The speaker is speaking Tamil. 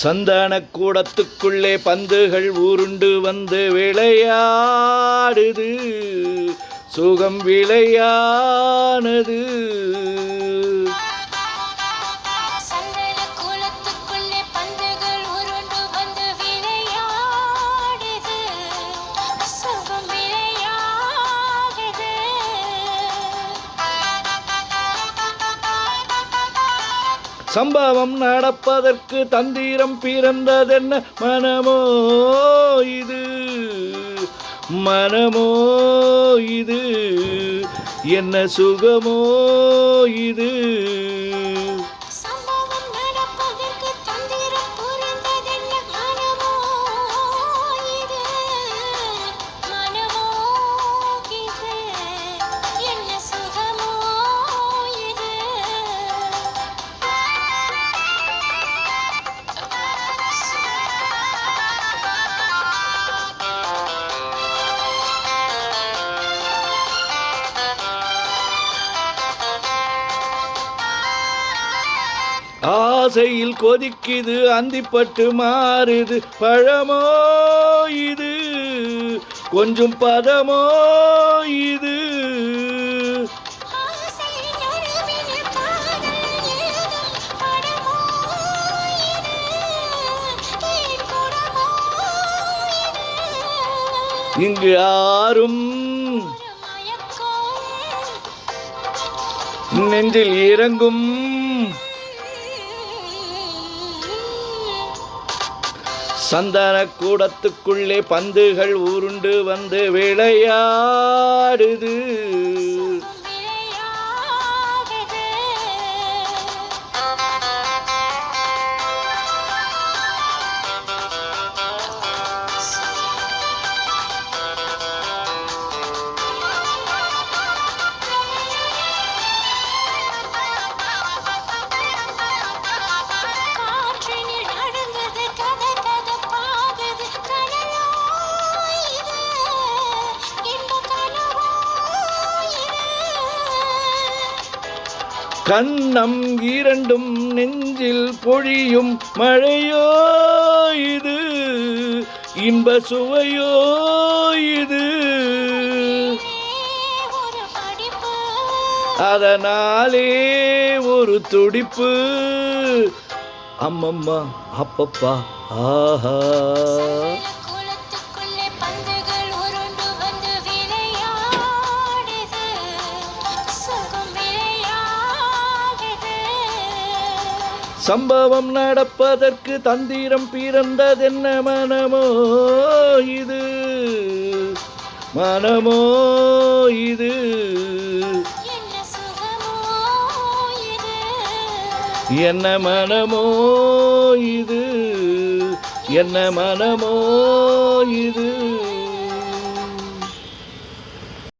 சந்தன கூடத்துக்குள்ளே பந்துகள் உருண்டு வந்து விளையாடுது, சுகம் விளையானது. சம்பவம் நடப்பதற்கு தந்திரம் பிறந்ததென்ன மனமோ இது, மனமோ இது, என்ன சுகமோ இது. ஆசையில் கொதிக்குது, அந்திப்பட்டு மாறுது, பழமோ இது, கொஞ்சம் பதமோ இது. இங்கு யாரும் நெஞ்சில் இறங்கும் சந்தன கூடத்துக்குள்ளே பந்துகள் உருண்டு வந்து விளையாடுது. கண்ணம் இரண்டும் நெஞ்சில் பொழியும் மழையோ இது, இன்ப சுவையோ இது. அதனாலே ஒரு துடிப்பு, அம்மம்மா அப்பப்பா ஆஹா. சம்பவம் நடப்பதற்கு தந்திரம் பிறந்ததென்ன மனமோ இது, மனமோ இது, என்ன மனமோ இது, என்ன மனமோ இது.